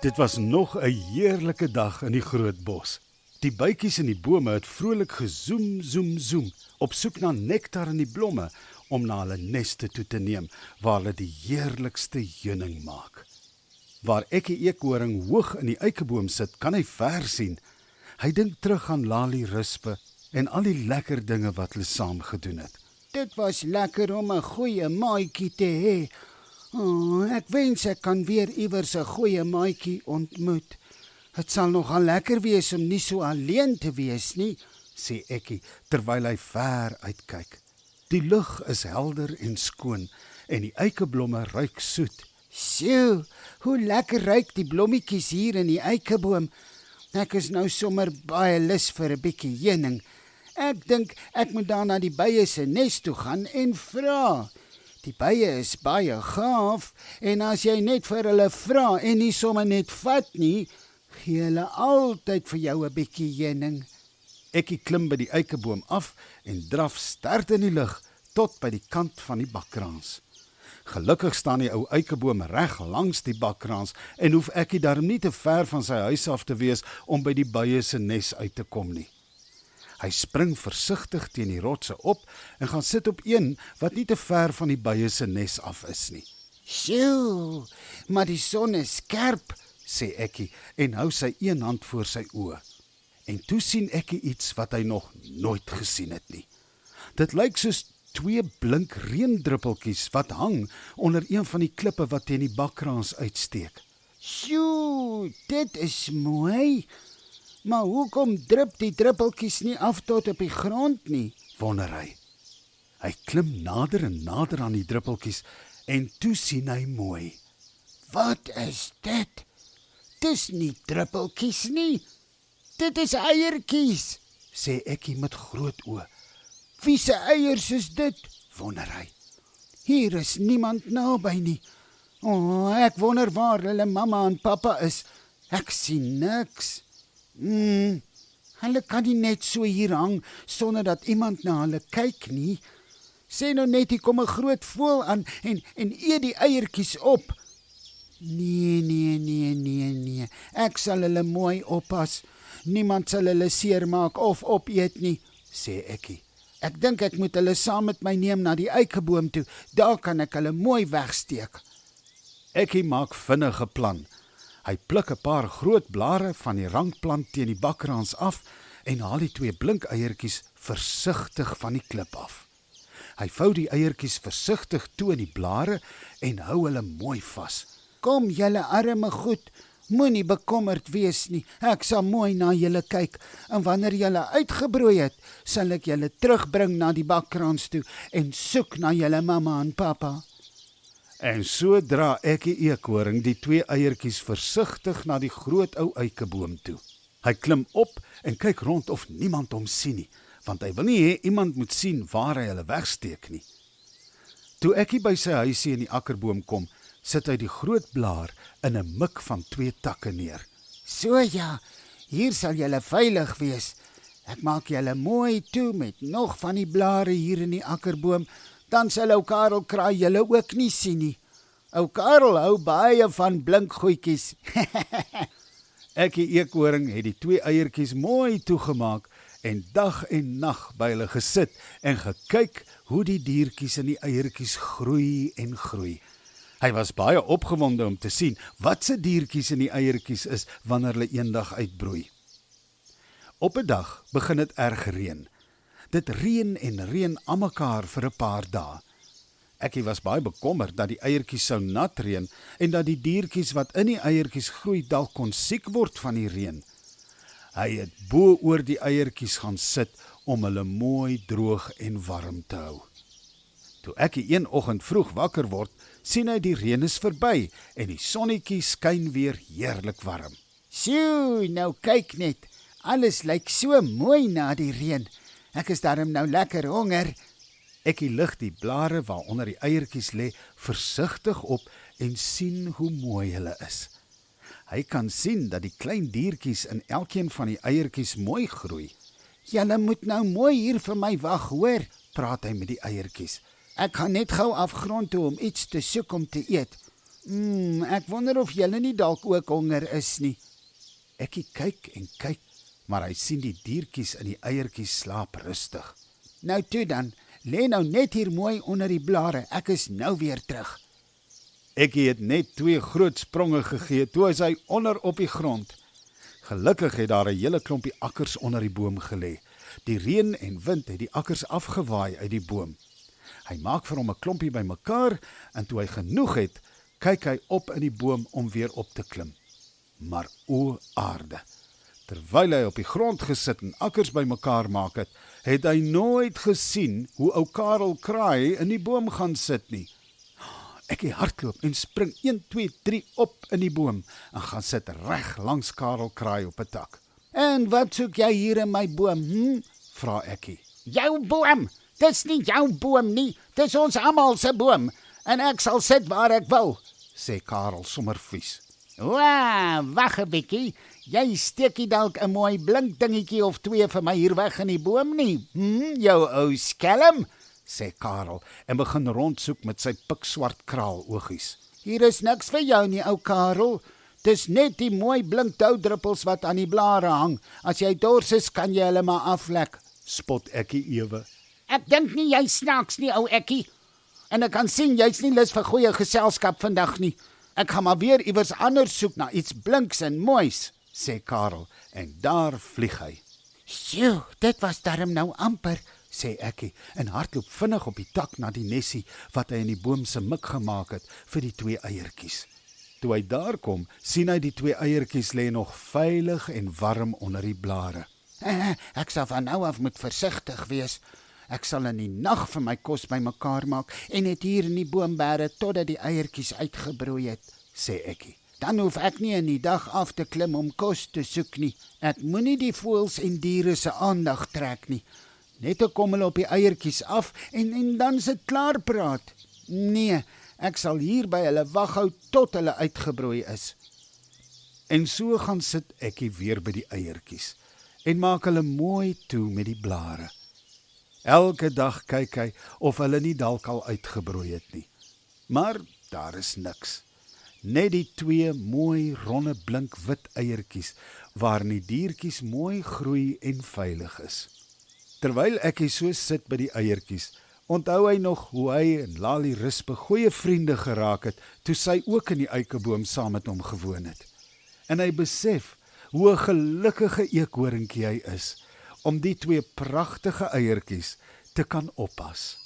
Dit was nog 'n heerlike dag in die groot bos. Die bytjies in die bome het vrolik gezoem, zoem, zoem, op soek na nektar in die blomme om na hulle neste toe te neem, waar hulle die heerlikste heuning maak. Waar Ekkie eekhoring hoog in die eikeboom sit, kan hy ver sien. Hy dink terug aan Lali Rispe en al die lekker dinge wat hulle saam gedoen het. Dit was lekker om 'n goeie maatjie te hê. Ek wens ek kan weer iewers 'n goeie maatjie ontmoet. Het sal nogal lekker wees om nie so alleen te wees nie, sê Ekkie terwyl hy ver uitkyk. Die lug is helder en skoon en die eikeblomme ruik soet. Sjoe, hoe lekker ruik die blommetjies hier in die eikeboom. Ek is nou sommer baie lus vir 'n bietjie heuning. Ek dink ek moet dan na die bye se nes toe gaan en vra. Die bye is baie gaaf en as jy net vir hulle vra en nie sommer net vat nie, gee hulle altyd vir jou 'n bietjie heuning. Ekkie klim by die eikeboom af en draf sterk in die lug tot by die kant van die bakkraans. Gelukkig staan die ou eikeboom reg langs die bakkraans en hoef Ekkie darm nie te ver van sy huis af te wees om by die bye se nes uit te kom nie. Hy spring versigtig teen die rotse op en gaan sit op een wat nie te ver van die bye se nes af is nie. Sjoe, maar die son is skerp, sê Ekkie en hou sy een hand voor sy oë. En toe sien Ekkie iets wat hy nog nooit gesien het nie. Dit lyk soos 2 blink reendruppeltjies wat hang onder een van die klippe wat teen die bakkraans uitsteek. Sjoe, dit is mooi. Maar hoekom drup die druppeltjies nie af tot op die grond nie, wonder hy. Hy klim nader en nader aan die druppeltjies en toe sien hy mooi. Wat is dit? Dis nie druppeltjies nie. Dit is eiertjies, sê Ekkie met groot oë. Wie se eiers is dit? Wonder hy. Hier is niemand naby nie. Ek wonder waar hulle mamma en pappa is. Ek sien niks. Hulle kan nie net so hier hang sonder dat iemand na hulle kyk nie. Sê nou net hier kom 'n groot voël aan en eet die eiertjies op. Nee. Ek sal hulle mooi oppas. Niemand sal hulle seermaak of opeet nie, sê Ekkie. Ek dink ek moet hulle saam met my neem na die eikeboom toe. Daar kan ek hulle mooi wegsteek. Ekkie maak vinnige plan. Hy pluk 'n paar groot blare van die rankplant teen die bakkraans af en haal die 2 blink eiertjies versigtig van die klip af. Hy vou die eiertjies versigtig toe in die blare en hou hulle mooi vas. Kom julle arme goed, moenie bekommerd wees nie. Ek sal mooi na julle kyk en wanneer julle uitgebroei het, sal ek julle terugbring na die bakkraans toe en soek na julle mamma en pappa. En so dra Ekkie eekhoring die 2 eiertjies versigtig na die groot ou eikeboom toe. Hy klim op en kyk rond of niemand hom sien nie, want hy wil nie hê iemand moet sien waar hy hulle wegsteek nie. Toe Ekkie by sy huisie in die akkerboom kom, sit hy die groot blaar in 'n mik van 2 takke neer. So ja, hier sal julle veilig wees. Ek maak julle mooi toe met nog van die blare hier in die akkerboom, dan sal ou Karel kraai julle ook nie sien nie. Ou Karel hou baie van blink goedjies. Ekkie eekhoring het die 2 eiertjies mooi toegemaak en dag en nag by hulle gesit en gekyk hoe die diertjies in die eiertjies groei en groei. Hy was baie opgewonde om te sien wat se diertjies in die eiertjies is wanneer hulle eendag uitbroei. Op 'n dag begin dit erg reën. Dit reën almekaar vir 'n paar dae. Ekkie was baie bekommerd dat die eiertjies sou nat reën en dat die diertjies wat in die eiertjies groei dalk kon siek word van die reën. Hy het bo oor die eiertjies gaan sit om hulle mooi droog en warm te hou. Toe Ekkie een oggend vroeg wakker word, sien hy die reën is verby en die sonnetjie skyn weer heerlik warm. Sjoe, nou kyk net, alles lyk so mooi na die reën. Ek is darm nou lekker honger. Ekkie lig die blare waaronder die eiertjies lê versigtig op en sien hoe mooi hulle is. Hy kan sien dat die klein diertjies in elkeen van die eiertjies mooi groei. Julle moet nou mooi hier vir my wag, hoor, praat hy met die eiertjies. Ek gaan net gou afgrond toe om iets te soek om te eet. Ek wonder of julle nie dalk ook honger is nie. Ekkie kyk en kyk, maar hy sien die diertjies in die eiertjies slaap rustig. Nou toe dan, lê nou net hier mooi onder die blare, ek is nou weer terug. Ekkie het net 2 groot spronge gegee, toe is hy onder op die grond. Gelukkig het daar 'n hele klompie akkers onder die boom gelê. Die reën en wind het die akkers afgewaai uit die boom. Hy maak vir hom 'n klompie bymekaar en toe hy genoeg het, kyk hy op in die boom om weer op te klim. Maar o aarde, terwyl hy op die grond gesit en akkers bymekaar maak het hy nooit gesien hoe ou Karel Kraai in die boom gaan sit nie. Ekkie hardloop en spring 1, 2, 3 op in die boom en gaan sit reg langs Karel Kraai op 'n tak. En wat soek jy hier in my boom, Vra Ekkie. Jou boom, dis nie jou boom nie, dis ons almal se boom, en ek sal sit waar ek wil, Sê Karel sommer vies. Wag 'n bietjie, jy steek nie dalk 'n mooi blink dingetjie of 2 vir my hier weg in die boom nie, jou ou skelm, Sê Karel en begin rondsoek met sy pikswart kraaloogies. Hier is niks vir jou nie, ou Karel. Dis net die mooi blink doudruppels wat aan die blare hang. As jy dors is, kan jy hulle maar aflek, Spot Ekkie ewe. Ek dink nie jy snaaks nie, ou Ekkie. En ek kan sien jy's nie lus vir goeie geselskap vandag nie. Ek gaan maar weer iewers anders soek na iets blinks en moois, Sê Karel en daar vlieg hy. Sjoe, dit was darm nou amper, Sê Ekkie en hardloop vinnig op die tak na die nesie wat hy in die boom se mik gemaak het vir die 2 eiertjies. Toe hy daar kom, sien hy die 2 eiertjies lê nog veilig en warm onder die blare. Ek sal van nou af moet versigtig wees. Ek sal in die nag vir my kos bymekaar maak en dit hier in die boom bære totdat die eiertjies uitgebroei het, Sê Ekkie. Dan hoef ek nie in die dag af te klim om kos te soek nie. Ek moenie die voëls en diere se aandag trek nie. Net te kom hulle op die eiertjies af en dan is dit klaar praat. Nee, ek sal hier by hulle wag hou tot hulle uitgebroei is. En so gaan sit Ekkie weer by die eiertjies en maak hulle mooi toe met die blare. Elke dag kyk hy of hulle nie dalk al uitgebroei het nie. Maar daar is niks. Net die 2 mooi, ronde, blink wit eiertjies waarin die diertjies mooi groei en veilig is. Terwyl Ekkie so sit by die eiertjies, onthou hy nog hoe hy en Lali Rispe goeie vriende geraak het toe sy ook in die eikeboom saam met hom gewoon het. En hy besef hoe 'n gelukkige eekhoringkie hy is om die 2 pragtige eiertjies te kan oppas.